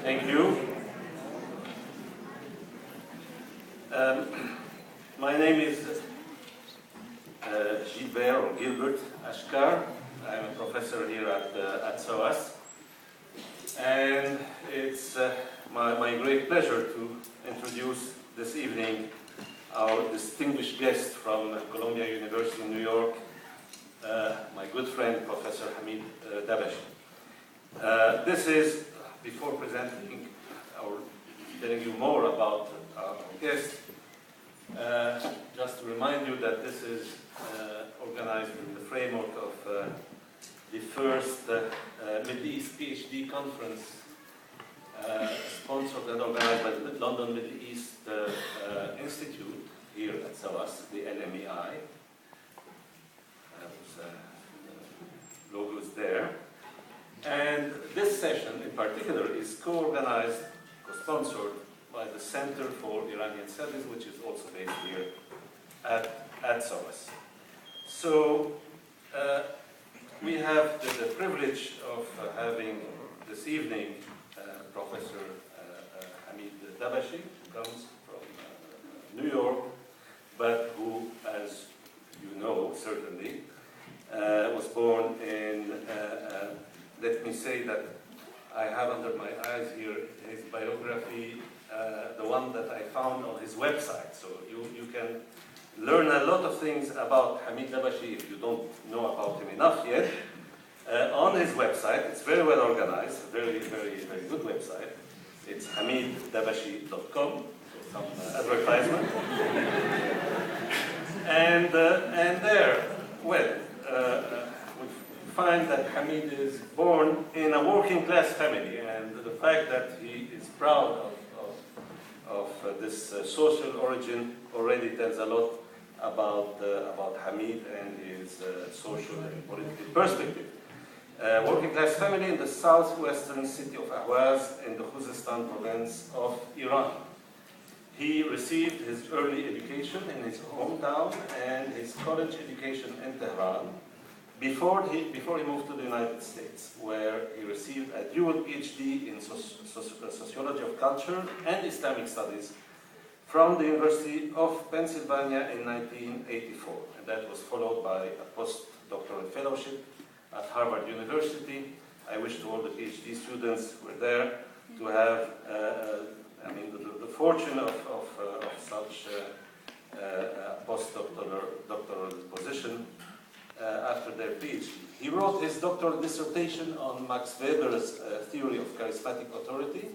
Thank you. My name is Gilbert Ashkar. I'm a professor here at SOAS. And it's my great pleasure to introduce this evening our distinguished guest from Columbia University in New York, my good friend, Professor Hamid Dabashi. This is, before presenting or telling you more about our guest, just to remind you that this is organized in the framework of the first Middle East PhD conference sponsored and organized by the London Middle East Institute here at SOAS, the LMEI. Logo is there. And this session in particular is co-organized, co-sponsored by the Center for Iranian Studies, which is also based here at SOAS. So we have the privilege of having this evening Professor Hamid Dabashi, who comes from New York, but who, as you know, certainly, was born in, let me say that I have under my eyes here his biography, the one that I found on his website. So you can learn a lot of things about Hamid Dabashi if you don't know about him enough yet. On his website, it's very well organized, very, very, very good website. It's hamiddabashi.com, so some advertisement. and there, well, we find that Hamid is born in a working class family, and the fact that he is proud of this social origin already tells a lot about Hamid and his social and political perspective. Working class family in the southwestern city of Ahwaz in the Khuzestan province of Iran. He received his early education in his hometown and his college education in Tehran before he moved to the United States, where he received a dual PhD in sociology of culture and Islamic studies from the University of Pennsylvania in 1984. And that was followed by a postdoctoral fellowship at Harvard University. I wish to all the PhD students who were there to have the fortune of such postdoctoral position after their PhD. He wrote his doctoral dissertation on Max Weber's theory of charismatic authority,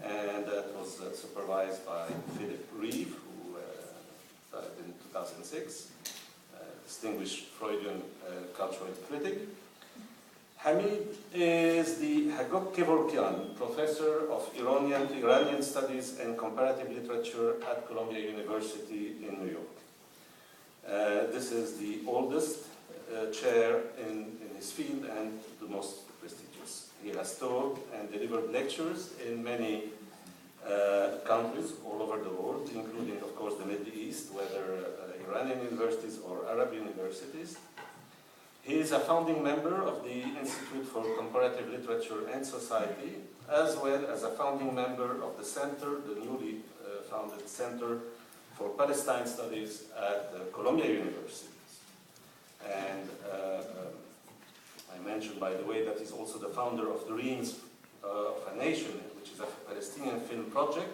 and that was supervised by Philip Reeve, who died in 2006, distinguished Freudian cultural critic. Hamid is the Hagop Kevorkian Professor of Iranian Studies and Comparative Literature at Columbia University in New York. This is the oldest chair in his field and the most prestigious. He has taught and delivered lectures in many countries all over the world, including, of course, the Middle East, whether Iranian universities or Arab universities. He is a founding member of the Institute for Comparative Literature and Society, as well as a founding member of the center, the newly founded Center for Palestine Studies at Columbia University. And I mentioned, by the way, that he's also the founder of the Dreams of a Nation, which is a Palestinian film project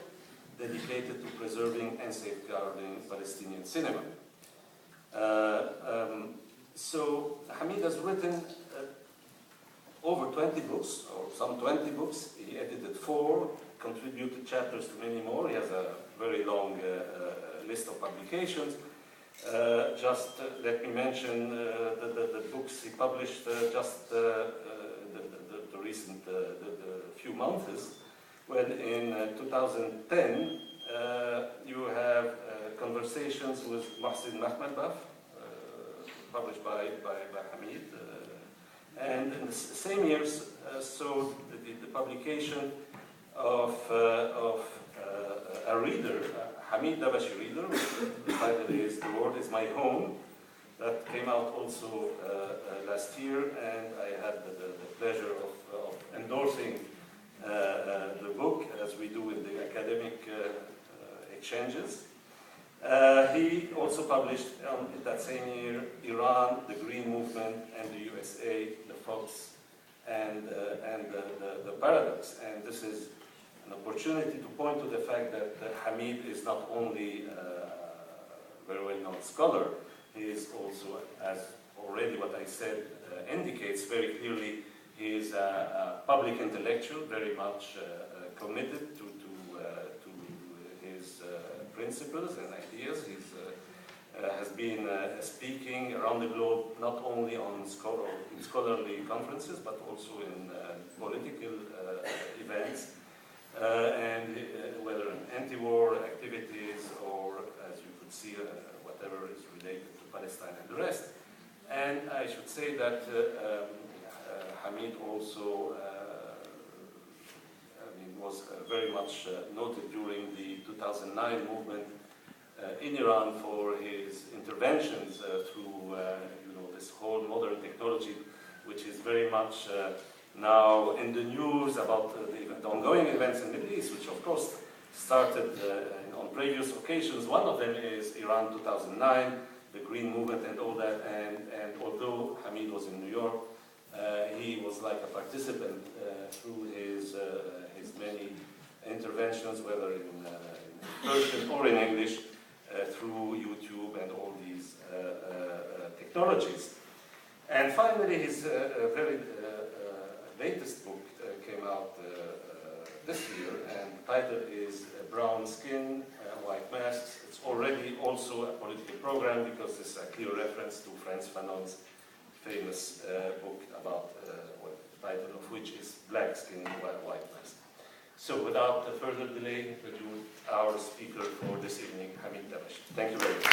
dedicated to preserving and safeguarding Palestinian cinema. So Hamid has written over 20 books, or some 20 books. He edited 4, contributed chapters to many more. He has a very long list of publications. Just let me mention the books he published just the recent few months. When in 2010 you have Conversations with Mohsin Mahmadbaf, published by Hamid, and in the same years saw the publication of a reader, Hamid Dabashi reader, the title is The World is My Home, that came out also last year, and I had the pleasure of endorsing the book changes. He also published in that same year, Iran, the Green Movement, and the USA, the Fox, and the Paradox. And this is an opportunity to point to the fact that Hamid is not only a very well-known scholar, he is also, as already what I said indicates very clearly, he is a public intellectual, very much committed to his principles and ideas. He has been speaking around the globe, not only on scholarly conferences, but also in political events, and whether in anti-war activities or, as you could see, whatever is related to Palestine and the rest. And I should say that Hamid also was very much noted during the 2009 movement in Iran for his interventions through this whole modern technology, which is very much now in the news about the ongoing events in the Middle East, which of course started on previous occasions. One of them is Iran 2009, the Green Movement and all that, and although Hamid was in New York, he was like a participant through his many interventions, whether in Persian or in English, through YouTube and all these technologies. And finally, his very latest book came out this year, and the title is Brown Skin, White Masks. It's already also a political program because it's a clear reference to Frantz Fanon's famous book about, the title of which is Black Skin, White Mask. So without further delay, introduce our speaker for this evening, Hamid Dabashi. Thank you very much.